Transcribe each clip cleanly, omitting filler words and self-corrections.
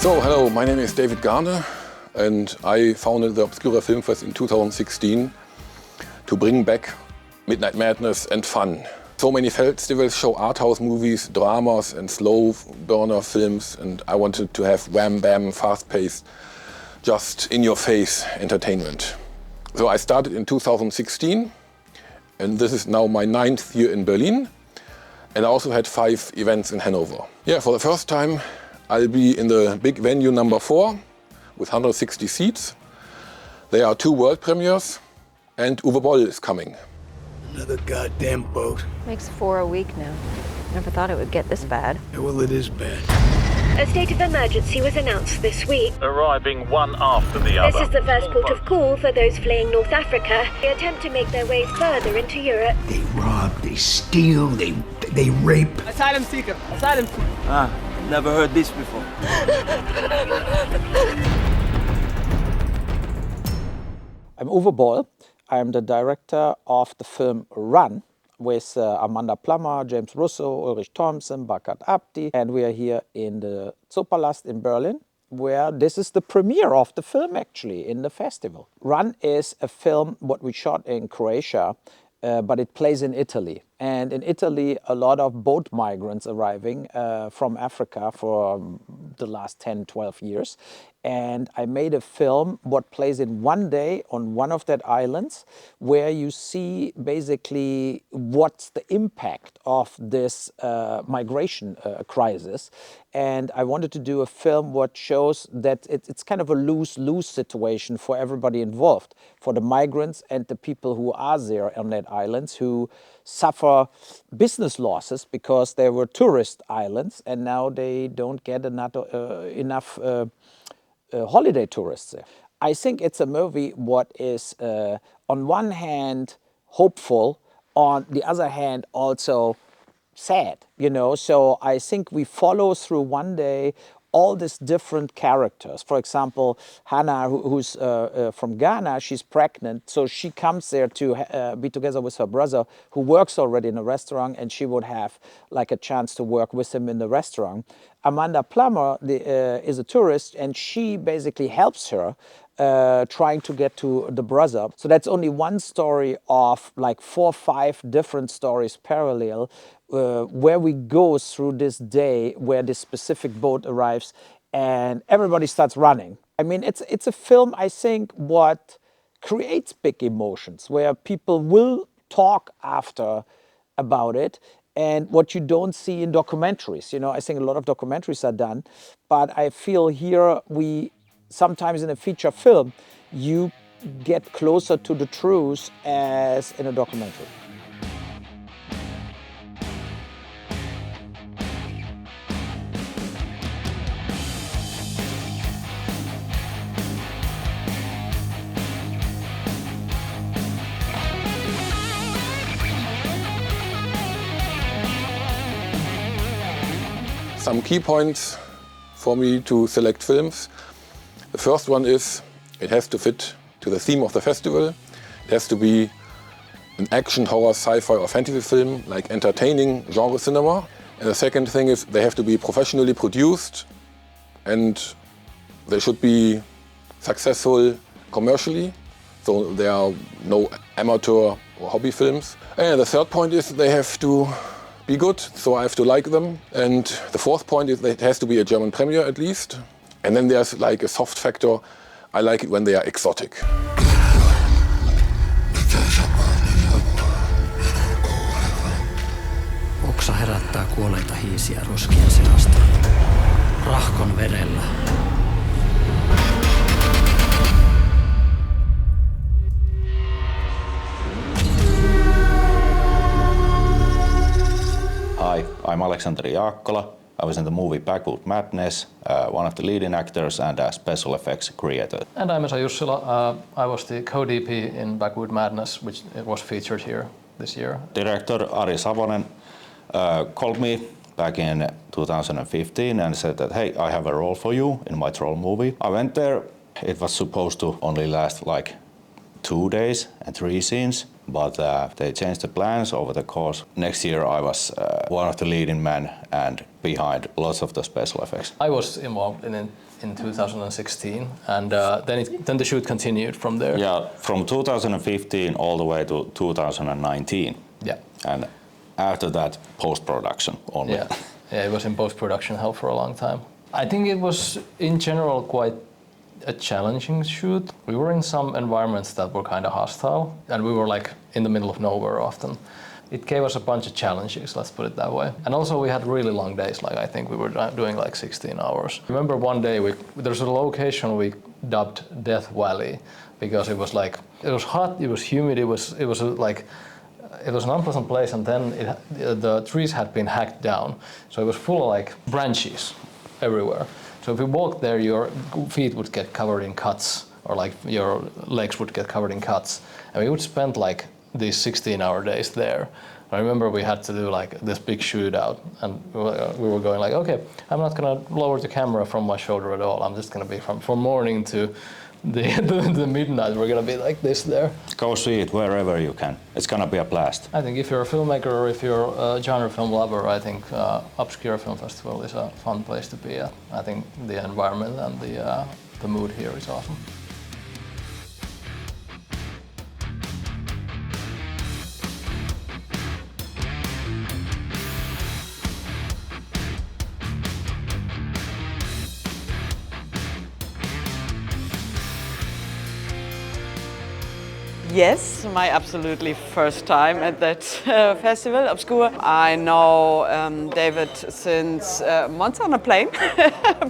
So, hello, my name is David Garner and I founded the Obscura Filmfest in 2016 to bring back Midnight Madness and fun. So many festivals show art house movies, dramas and slow burner films, and I wanted to have wham bam, fast-paced, just in-your-face entertainment. So I started in 2016 and this is now my 9th year in Berlin, and I also had 5 events in Hanover. Yeah, for the first time I'll be in the big venue number 4 with 160 seats. There are 2 world premieres and Uwe Boll is coming. Another goddamn boat. Makes 4 a week now. Never thought it would get this bad. Yeah, well, it is bad. A state of emergency was announced this week. Arriving one after the other. This is the first port of call for those fleeing North Africa. They attempt to make their way further into Europe. They rob, they steal, they rape. Asylum seeker, asylum seeker. Never heard this before. I'm Uwe Boll. I'm the director of the film Run with Amanda Plummer, James Russo, Ulrich Thompson, Bakat Abdi, and we are here in the Zoopalast in Berlin, where this is the premiere of the film actually in the festival. Run is a film what we shot in Croatia, but it plays in Italy. And in Italy, a lot of boat migrants arriving from Africa for the last 10, 12 years. And I made a film what plays in one day on one of that islands, where you see basically what's the impact of this migration crisis. And I wanted to do a film what shows that it's kind of a lose-lose situation for everybody involved, for the migrants and the people who are there on that islands, who suffer business losses because they were tourist islands and now they don't get enough holiday tourists there. I think it's a movie what is on one hand hopeful, on the other hand also sad, you know. So I think we follow through one day all these different characters. For example, Hannah, who's from Ghana, she's pregnant, so she comes there to be together with her brother, who works already in a restaurant, and she would have like a chance to work with him in the restaurant. Amanda Plummer is a tourist, and she basically helps her trying to get to the brother. So that's only one story of like 4 or 5 different stories parallel, where we go through this day where this specific boat arrives and everybody starts running. I mean, it's a film, I think, what creates big emotions, where people will talk after about it, and what you don't see in documentaries. You know, I think a lot of documentaries are done, but I feel here sometimes in a feature film, you get closer to the truth as in a documentary. Some key points for me to select films. The first one is it has to fit to the theme of the festival. It has to be an action, horror, sci-fi or fantasy film, like entertaining genre cinema. And the second thing is they have to be professionally produced and they should be successful commercially. So there are no amateur or hobby films. And the third point is they have to be good, so I have to like them. And the fourth point is that it has to be a German premiere at least. And then there's like a soft factor. I like it when they are exotic. Oksa herättää kuolleita hiisiä roskien seasta. Rahkon verellä. Hi, I'm Alexander Jaakkola. I was in the movie Backward Madness, one of the leading actors and a special effects creator. And I'm Esa Jussila. I was the co-DP in Backward Madness, which was featured here this year. Director Ari Savonen called me back in 2015 and said that, hey, I have a role for you in my troll movie. I went there. It was supposed to only last like 2 days and 3 scenes, but they changed the plans over the course. Next year I was one of the leading men, and behind lots of the special effects. I was involved in 2016, and then the shoot continued from there. Yeah, from 2015 all the way to 2019. Yeah. And after that, post-production only. Yeah, it was in post-production hell for a long time. I think it was, in general, quite a challenging shoot. We were in some environments that were kind of hostile, and we were like in the middle of nowhere often. It gave us a bunch of challenges, let's put it that way. And also we had really long days, like I think we were doing like 16 hours. I remember one day, there's a location we dubbed Death Valley, because it was like, it was hot, it was humid, it was an unpleasant place, and then the trees had been hacked down. So it was full of like branches everywhere. So if you walked there, your feet would get covered in cuts, or like your legs would get covered in cuts. And we would spend like these 16-hour days there. I remember we had to do like this big shootout, and we were going like, okay, I'm not gonna lower the camera from my shoulder at all. I'm just gonna be from morning to the midnight. We're gonna be like this there. Go see it wherever you can. It's gonna be a blast. I think if you're a filmmaker or if you're a genre film lover, I think Obscura Film Festival is a fun place to be at. I think the environment and the mood here is awesome. Yes, my absolutely first time at that festival, Obscura. I know David since Months on a Plane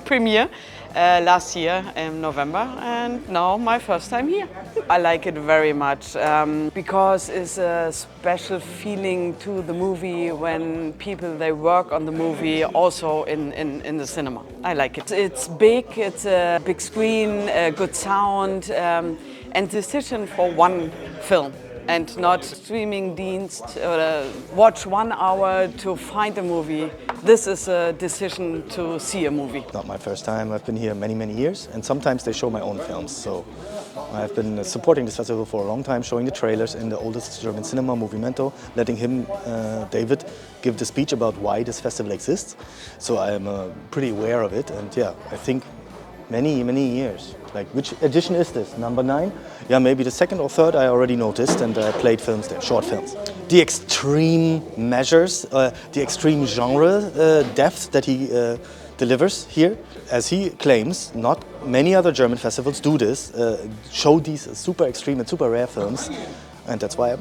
premiere last year in November, and now my first time here. I like it very much because it's a special feeling to the movie when people they work on the movie also in the cinema. I like it. It's big, it's a big screen, good sound. And decision for one film and not streaming dienst or watch 1 hour to find a movie. This is a decision to see a movie. Not my first time. I've been here many years, and sometimes they show my own films. So I've been supporting this festival for a long time, showing the trailers in the oldest German cinema, Movimento, letting him, David, give the speech about why this festival exists. So I'm pretty aware of it, and yeah, I think many years. Like, which edition is this? Number 9? Yeah, maybe the 2nd or 3rd I already noticed, and I played films there, short films. The extreme measures, the extreme genre depth that he delivers here, as he claims, not many other German festivals do this, show these super extreme and super rare films, and that's why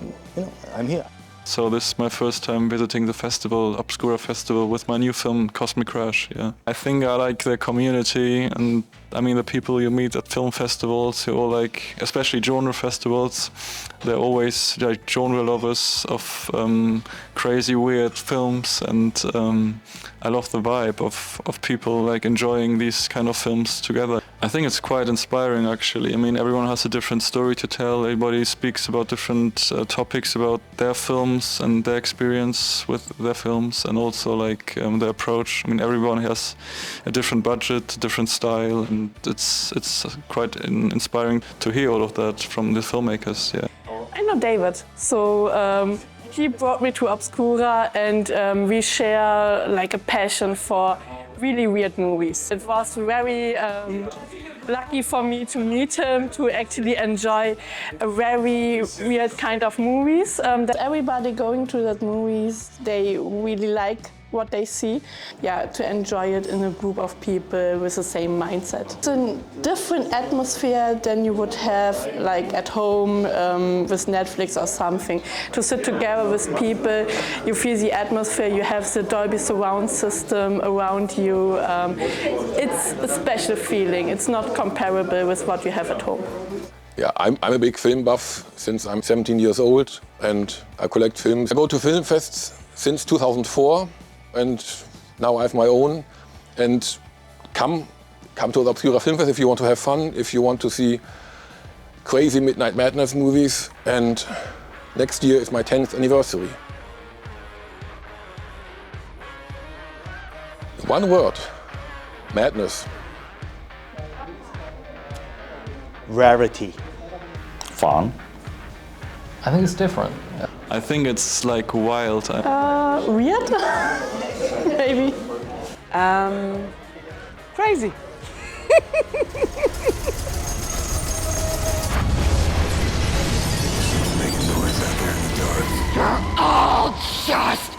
I'm here. So this is my first time visiting the festival, Obscura Festival, with my new film Cosmic Crash. Yeah, I think I like the community, and I mean the people you meet at film festivals who are like, especially genre festivals, they're always like genre lovers of crazy weird films, and I love the vibe of people like enjoying these kind of films together. I think it's quite inspiring actually. I mean, everyone has a different story to tell. Everybody speaks about different topics about their films and their experience with their films, and also like their approach. I mean, everyone has a different budget, different style, and it's quite inspiring to hear all of that from the filmmakers. Yeah. I know David, so he brought me to Obscura, and we share like a passion for really weird movies. It was very lucky for me to meet him, to actually enjoy a very weird kind of movies. That everybody going to that movies, they really like what they see. Yeah, to enjoy it in a group of people with the same mindset. It's a different atmosphere than you would have like at home with Netflix or something. To sit together with people, you feel the atmosphere, you have the Dolby surround system around you. It's a special feeling. It's not comparable with what you have at home. Yeah, I'm a big film buff since I'm 17 years old, and I collect films. I go to Filmfest since 2004. And now I have my own, and come to the Obscura Filmfest if you want to have fun, if you want to see crazy Midnight Madness movies, and next year is my 10th anniversary. One word: madness. Rarity. Fun. I think it's different. I think it's like wild. Weird, maybe. Crazy. You're all just